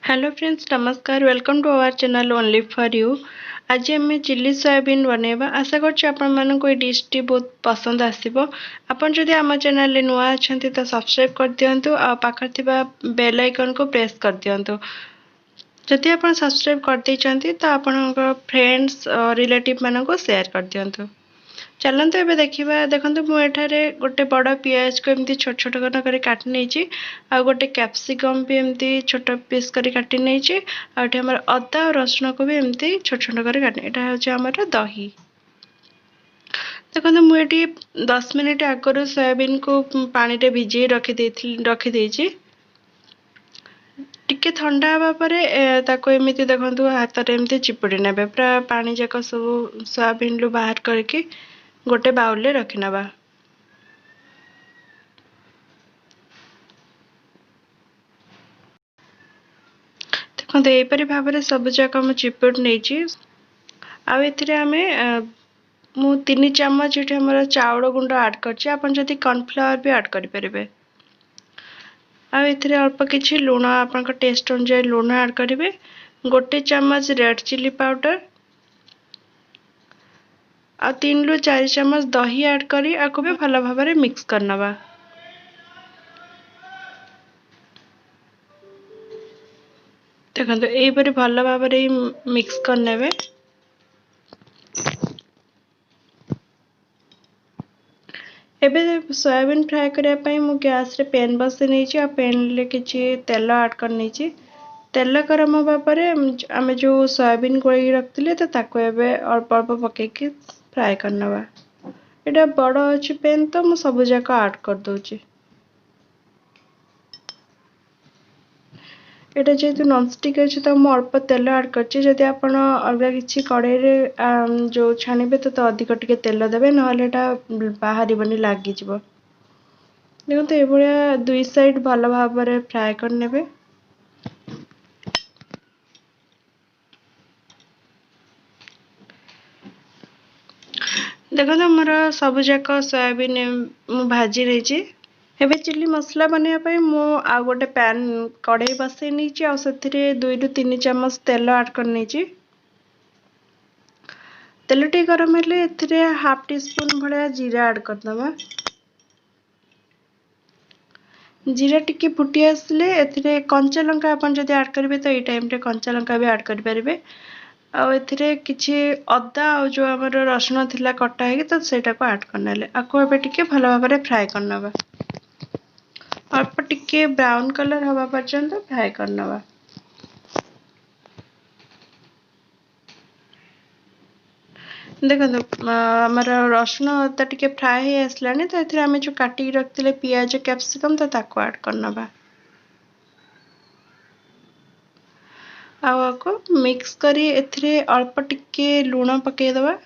Hello friends नमस्कार welcome to our channel only for you. आज आम चिली सोयाबीन बनैबा आशा कर डिश टी बहुत पसंद आसीबो। आपन जदि आम चैनल नुआ अछंती तो सब्सक्राइब कर दियंतु आ पाखर थिबा बेल आइकन को प्रेस कर दियंतु। जदि आपन सब्सक्राइब कर दैचंती तो आपन फ्रेंड्स रिलेटिव मानको को शेयर कर दियंतु। चलते एबे देखिबा देखंतु मु एठारे गोटे बड़ पियाज को एमती छोट छोट कर काटि नेछि आ गोटे कैप्सिकम भी एमती छोट पीस कर काटि नेछि आ एठी हमर अदा और रसुन को भी एमती छोट छोट कर काटि एटा होछि हमर दही। देखंतु मु एठी 10 मिनिट आगरो सोयाबीन को पानी रे भिजे रखि देछि। टिके ठंडा हवा परे ताको एमिति देखंतु हाथ रे एमती चिपुडी नेबे पूरा पानी जाक सब सोयाबीन लु बाहर करके गोटे बाउल रे रखि नबा। देखते यहीपरि भाव में सब जाक चिपुड़ नहीं आ मु 3 चम्मच ये हमर चाउल गुंड ऐड करछि। आपन जदि कॉर्नफ्लावर भी ऐड करि परिबे आ एथिरे अल्प किछि लूण आपन टेस्ट अनुसार लूण ऐड करिवे। गोटे चम्मच रेड चिली पाउडर आ 3 रु 4 चम्मच दही ऐड करी आको भी भल भाव में मिक्स करनबा। देखंतु एहीपरि भल भाव में मिक्स करनेबे। एबे सोयाबीन फ्राई करने पई मु गैस रे पैन बसे नेछि आ पैन ले किछि तेल ऐड कर नेछि। तेल गरम होबा परे आमे जो सोयाबीन गोळी रखथिले तो ताको एबे अल्प अल्प पके के फ्राई करनबा। एटा बड़ अछि पैन तो मु सब जाक ऐड कर दोछि। एटा जेतु नॉनस्टिक अछि तो मु अल्प तेल ऐड करछि। जदि आपण अलगा किछि कढ़ाई रे जो छानिबे तो अधिक टिके तेल देबे नहले एटा बाहरी बनी लागी जिवो। देखो तो ए भलिया दुई साइड भल भाव में फ्राई कर नेबे। देखो मोर सब जाक सोयाबीन मु भाजी रही। एबे चिली मसला बनैया पई मु आ गोटे पैन कढ़ाई बसै नेछि आ सेथिरे 2 रु 3 चम्मच तेल ऐड कर नेछि। तेल टी गरम हेले एथिरे हाफ टी स्पून भलिया जीरा ऐड कर दबा। जीरा टिके फुटी आसले एथिरे कंचा लंका अपन जदि ऐड करिवे तो ए टाइम रे कंचा लंका भी ऐड कर परिबे। आ एथिरे किछि अदा और जो हमर रसुन थिला कटा है तो सेटा को ऐड करनेले आको एबे टिके भलो भाव में फ्राई करनबा। अल्प टिके ब्राउन कलर हवा पर्यंत फ्राई करनबा। देखो हमर रसुन अदा टिके फ्राई हे आसलानी तो एथिरे हमें जो काटी रखथिले पियाज कैप्सिकम तो ताको ऐड करनबा। आको मिक्स करी एथिरे अल्प टिके लूण पके दबा।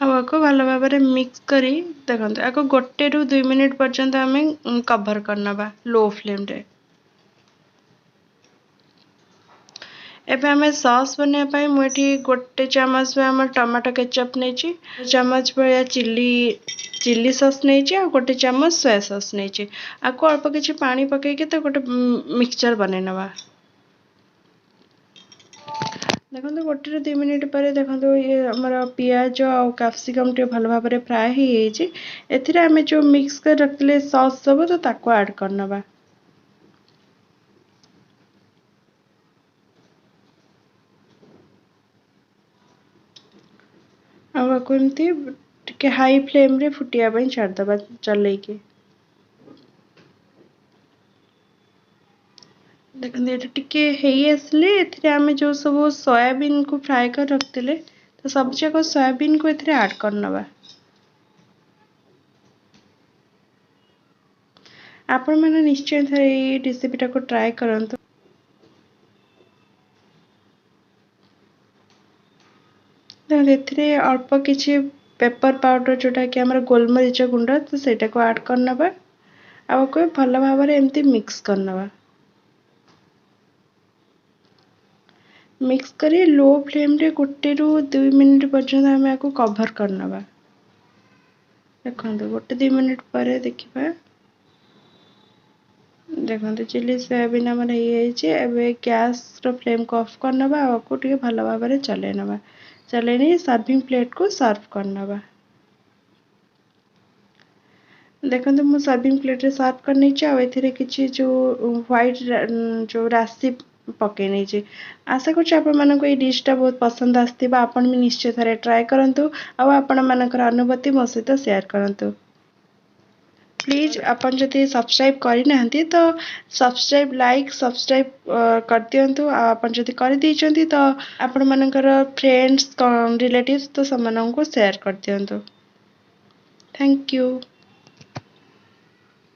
आको भल भाव में मिक्स करी देखंतु आको गोटे रु 2 मिनिट पर्यंत हमें कवर करनबा लो फ्लेम रे। एबे हमें सॉस बने पई मु एठी गोटे चम्मच में हम टमाटो केचप नेछि। चम्मच भया चिली सॉस नेछि आ गोटे चम्मच सोया सॉस नेछि। आको अल्प किछि पानी पके के तो गोटे मिक्सचर बने नबा। देखंतु गोटे 2 मिनिट पर देखंतु ये हमर पियाज और कैप्सिकम टे भल भाव में फ्राई हे एछि। एथिरे हमें जो मिक्स कर रखले सॉस सब तो ताको ऐड करनबा। आको एमती टिके हाई फ्लेम रे फुटिया पई छाड़ दबा चलै के। देखंतु एटा टिके हेई आसले एथिरे हमें जो सब सोयाबीन को फ्राई कर रखथिले तो सब जाक सोयाबीन को एथिरे ऐड करनबा। आपण माने निश्चय थे ये रेसिपी को ट्राई करंतु। एथिरे अल्प किछि पेपर पाउडर जोटा कि हमर गोलमरीच गुंड तो सेटा को ऐड करनबा। आ को भल भाव में एमती मिक्स करनबा। मिक्स करी लो फ्लेम रे गोटे रु 2 मिनिट पर्यंत हमें आको कवर करनबा। देखंतु गोटे 2 मिनिट परे देखिबा देखते चिली सोयाबीन आम ये गैस फ्लेम को ऑफ करनवा आपको टे भल भाव में चलै नवा चलै सर्विंग प्लेट को सर्व करनवा देखो मु सर्विंग प्लेट रे सर्व कर नहीं किसी जो व्हाइट जो राशि पकई नहीं आशा कर डिशटा बहुत पसंद आसथिबा आपण भी निश्चय थे ट्राए करंतु आपण मानकर अनुभूति मो सहित शेयर करंतु प्लीज अपन जदि सब्सक्राइब करना तो सब्सक्राइब लाइक सब्सक्राइब कर दिंतु आपन जदि कर देइचंती तो आपण मानकर फ्रेंड्स रिलेटिव्स तो सब को शेयर कर दिंतु थैंक यू।